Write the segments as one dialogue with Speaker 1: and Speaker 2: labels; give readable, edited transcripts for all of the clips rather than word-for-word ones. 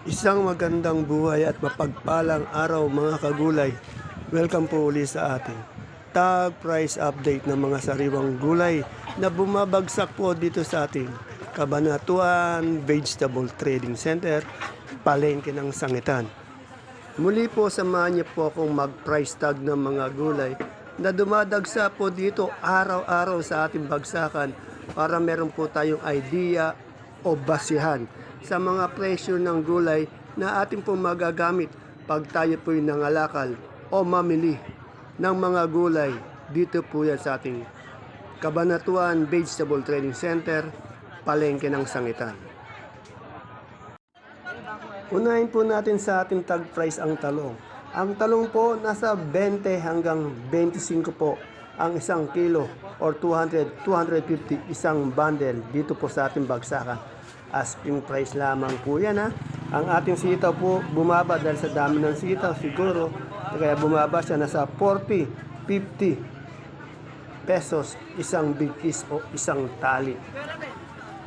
Speaker 1: Isang magandang buhay at mapagpalang araw mga kagulay. Welcome po uli sa ating tag price update ng mga sariwang gulay na bumabagsak po dito sa ating Cabanatuan Vegetable Trading Center, palengke ng Sangitan. Muli po samahan niyo po akong mag-price tag ng mga gulay na dumadagsa po dito araw-araw sa ating bagsakan para meron po tayong idea o basihan sa mga presyo ng gulay na ating po magagamit pag tayo po'y nangalakal o mamili ng mga gulay. Dito po yan sa ating Cabanatuan Vegetable Trading Center, palengke ng Sangitan. Unahin po natin sa ating tag price ang talong. Ang talong po nasa 20 hanggang 25 po ang isang kilo or 200, 250 isang bundle dito po sa ating bagsakan. Asking price lamang po yan ha. Ang ating sitaw po bumaba dahil sa dami ng sitaw siguro. Kaya bumaba siya nasa 40, 50 pesos isang big piece o isang tali.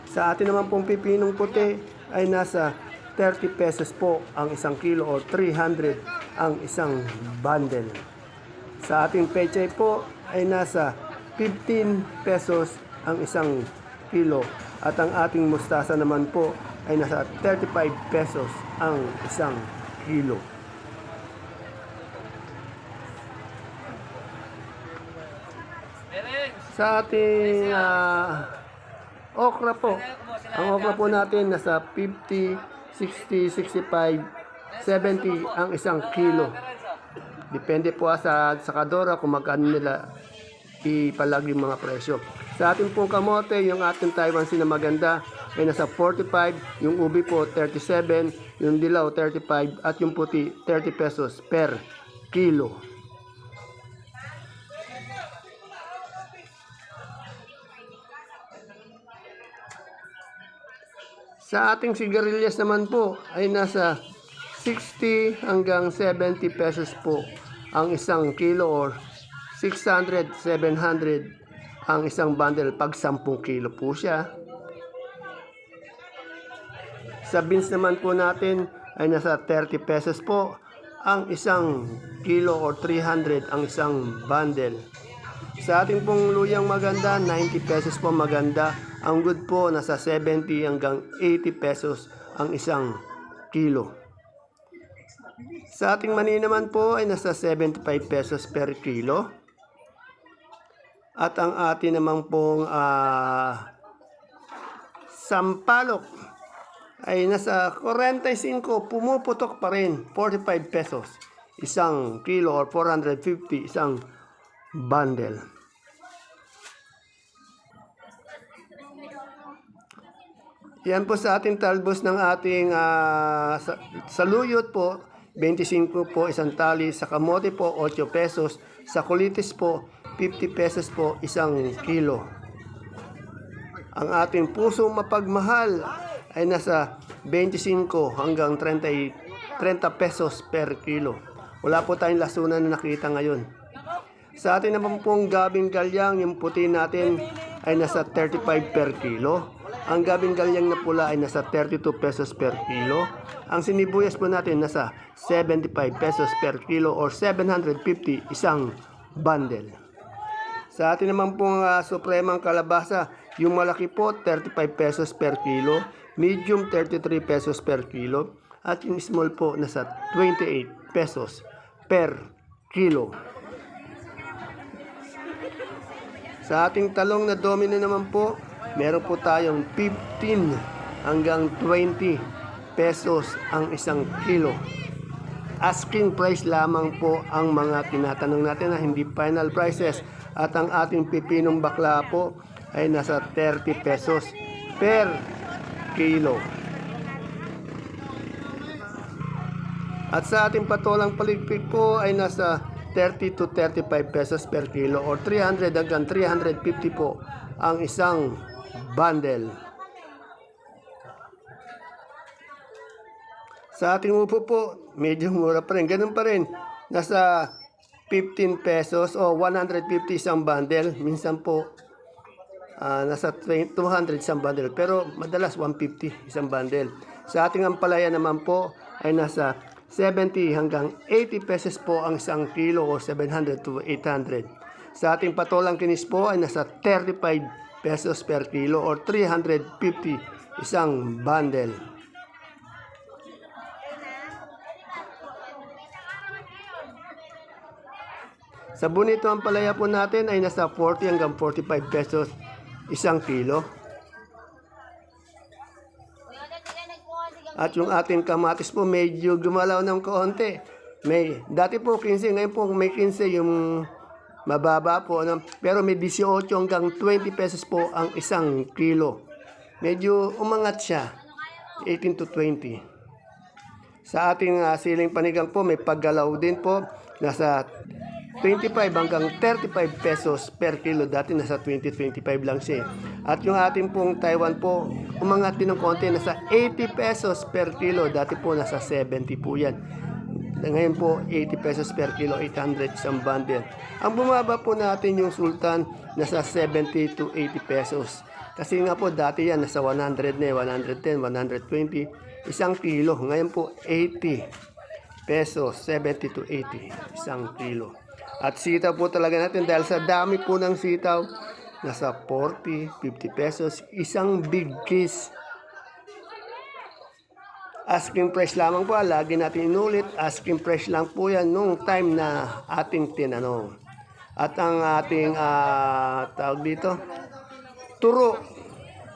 Speaker 1: Sa atin naman pong pipinong puti ay nasa 30 pesos po ang isang kilo o 300 ang isang bundle. Sa ating pechay po ay nasa 15 pesos ang isang kilo at ang ating mustasa naman po ay nasa 35 pesos ang isang kilo. Sa ating okra po, ang okra po natin nasa 50, 60, 65, 70 ang isang kilo. Depende po sa sakadora kung magkano nila ipalag yung mga presyo. Sa ating pong kamote, yung ating Taiwan Sea na maganda ay nasa 45, yung ubi po 37, yung dilaw 35 at yung puti 30 pesos per kilo. Sa ating sigarilyas naman po ay nasa 60 hanggang 70 pesos po ang isang kilo or 600, 700 ang isang bundle pag 10 kilo po siya. Sa beans naman po natin ay nasa 30 pesos po ang isang kilo or 300 ang isang bundle. Sa ating pong luyang maganda, 90 pesos po maganda. Ang good po, nasa 70 hanggang 80 pesos ang isang kilo. Sa ating mani naman po ay nasa 75 pesos per kilo. At ang ating naman pong sampalok ay nasa 45, pumuputok pa rin, 45 pesos isang kilo or 450 isang bundle. Yan po sa ating talbos ng ating saluyot po, 25 po isang tali, sa kamote po 8 pesos, sa kulitis po 50 pesos po isang kilo. Ang ating pusong mapagmahal ay nasa 25 hanggang 30 pesos per kilo. Wala po tayong lasunan na nakita ngayon. Sa atin naman pong gabing galyang, yung puti natin ay nasa 35 per kilo. Ang gabing galyang na pula ay nasa 32 pesos per kilo. Ang sinibuyas po natin nasa 75 pesos per kilo or 750 isang bundle. Sa atin naman pong supremang kalabasa, yung malaki po 35 pesos per kilo, medium 33 pesos per kilo, at yung small po nasa 28 pesos per kilo. Sa ating talong na domino naman po, meron po tayong 15 hanggang 20 pesos ang isang kilo. Asking price lamang po ang mga tinatanong natin na hindi final prices. At ang ating pipinong bakla po ay nasa 30 pesos per kilo. At sa ating patolang paligpig po ay nasa 30 to 35 pesos per kilo or 300 hanggang 350 po ang isang bundle. Sa ating upo po, medyo mura pa rin. Ganun pa rin. Nasa 15 pesos o 150 isang bundle. Minsan po nasa 200 isang bundle. Pero madalas 150 isang bundle. Sa ating ampalaya naman po ay nasa 70 hanggang 80 pesos po ang isang kilo o 700 to 800. Sa ating patolang kinis po ay nasa 35 pesos per kilo or 350 isang bundle. Sa bonito ang palaya po natin ay nasa 40 hanggang 45 pesos isang kilo. At yung ating kamatis po medyo gumalaw ng kaunti. Dati po 15, ngayon po may 15 yung mababa po. Pero may 18 hanggang 20 pesos po ang isang kilo. Medyo umangat siya, 18 to 20. Sa ating siling panigang po may paggalaw din po. Nasa 25 hanggang 35 pesos per kilo. Dati nasa 20-25 lang siya. At yung ating pong Taiwan po, umangat din ng konti. Nasa 80 pesos per kilo. Dati po nasa 70 po yan. Ngayon po 80 pesos per kilo, 800 isang bundle. Ang bumaba po natin yung Sultan, nasa 70 to 80 pesos. Kasi nga po dati yan nasa 100 na, 110, 120 isang kilo. Ngayon po 80 pesos, 70 to 80 isang kilo. At sitaw po talaga natin dahil sa dami po ng sitaw, nasa 40, 50 pesos, isang big case. Asking price lamang po, lagi natin inulit, asking price lang po yan nung time na ating tinanong. At ang ating tawag dito, turo.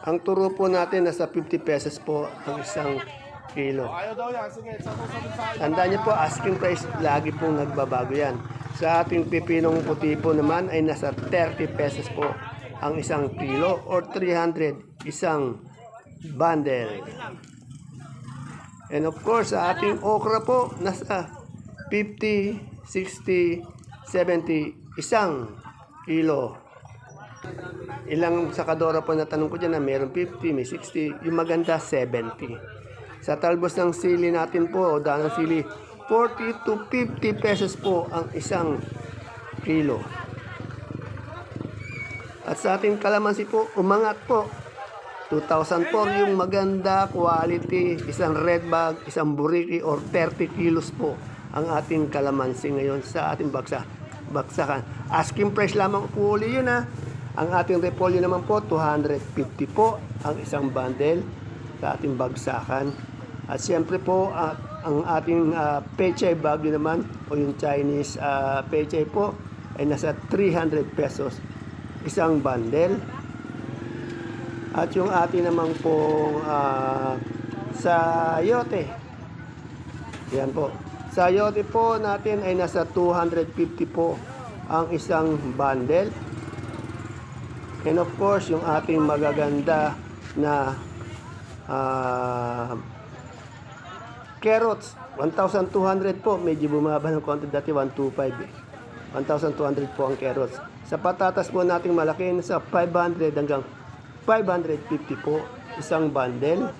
Speaker 1: Ang turo po natin nasa 50 pesos po ang isang kilo. Tandaan niyo po, asking price lagi pong nagbabago yan. Sa ating pipinong puti po naman ay nasa 30 pesos po ang isang kilo or 300 isang bundle. And of course, sa ating okra po, nasa 50, 60, 70 isang kilo. Ilang sakadora po na tanong ko dyan na mayroong 50, may 60, yung maganda 70. Sa talbos ng sili natin po, o daan ng sili, 40 to 50 pesos po ang isang kilo. At sa ating kalamansi po, umangat po. 2,004 yung maganda quality, isang red bag, isang buriki or 30 kilos po ang ating kalamansi ngayon sa ating baksakan. Asking price lamang po uli yun ha. Ang ating repolyo naman po, 250 po ang isang bundle sa ating bagsakan. At siyempre po, ang ating pechay bagyo naman o yung Chinese pechay po ay nasa 300 pesos isang bundle. At yung ating naman pong sayote, yan po. Sayote po natin ay nasa 250 po ang isang bundle. And of course, yung ating magaganda na carrots, 1,200 po. Medyo bumaba ng konti, dati 125 eh. 1,200 po ang carrots. Sa patatas po nating malaki, sa 500 hanggang 550 po isang bundle.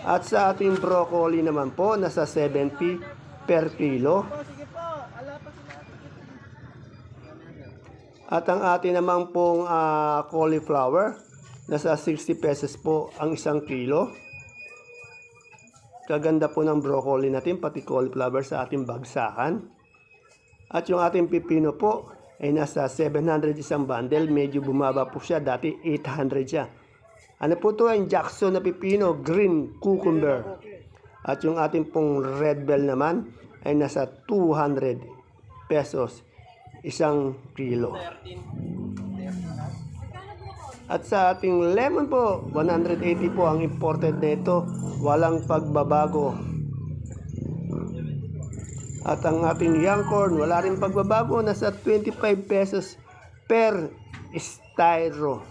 Speaker 1: At sa ating broccoli naman po, nasa 70 per kilo. At ang ating naman pong cauliflower, nasa 60 pesos po ang isang kilo. Kaganda po ng broccoli natin, pati cauliflower sa ating bagsakan. At yung ating pipino po ay nasa 700 isang bundle. Medyo bumaba po siya, dati 800 siya. Ano po ito? Ang Jackson na pipino, green cucumber. At yung ating pong red bell naman ay nasa 200 pesos isang kilo. At sa ating lemon po, 180 po ang imported nito, walang pagbabago. At ang ating young corn, wala rin pagbabago, nasa 25 pesos per styro.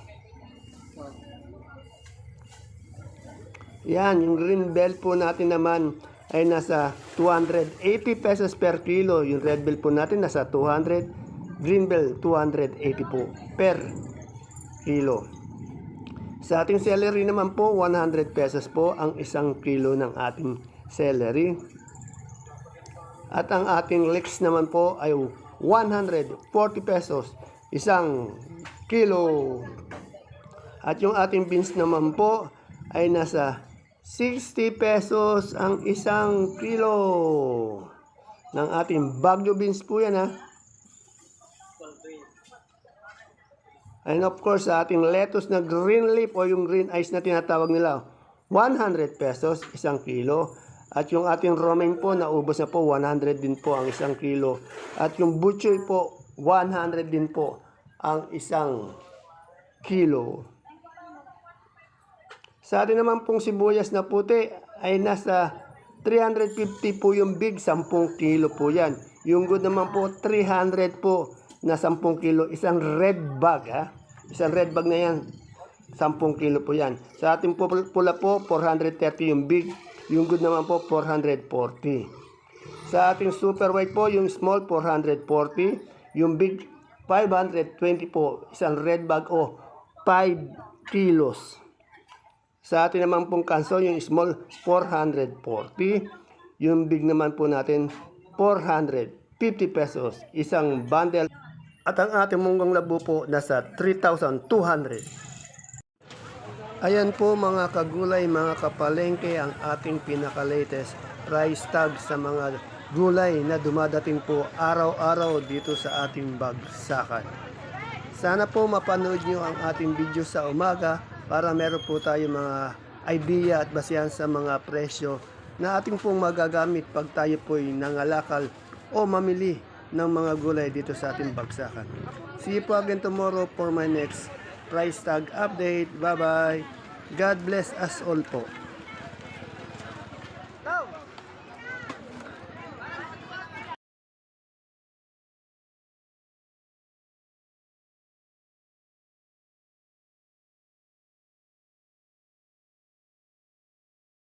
Speaker 1: Yan, yung green bell po natin naman ay nasa 280 pesos per kilo. Yung red bell po natin nasa 200, green bell 280 po per kilo. Sa ating celery naman po, 100 pesos po ang isang kilo ng ating celery. At ang ating leeks naman po ay 140 pesos isang kilo. At yung ating beans naman po ay nasa 60 pesos ang isang kilo ng ating Baguio beans po yan ha. And of course, sa ating lettuce na green leaf o yung green eyes na tinatawag nila, 100 pesos isang kilo. At yung ating romaine po, naubos na po, 100 din po ang isang kilo. At yung butchoy po, 100 din po ang isang kilo. Sa atin naman pong sibuyas na puti ay nasa 350 po yung big, 10 kilo po yan. Yung good naman po, 300 po na 10 kilo. Isang red bag ha. Isang red bag na yan, 10 kilo po yan. Sa ating pula po, 430 yung big. Yung good naman po, 440. Sa ating super white po, yung small, 440. Yung big, 520 po. Isang red bag o 5 kilos. Sa atin naman pong kanso, yung small, 440. Yung big naman po natin, 450 pesos. Isang bundle. At ang ating munggong labo po, nasa 3,200. Ayan po mga kagulay, mga kapalengke, ang ating pinaka-latest price tag sa mga gulay na dumadating po araw-araw dito sa ating bagsakan. Sana po mapanood nyo ang ating video sa umaga para meron po tayo mga idea at basihan sa mga presyo na ating pong magagamit pag tayo po'y nangalakal o mamili ng mga gulay dito sa ating bagsakan. See you po again tomorrow for my next price tag update. Bye-bye. God bless us all po.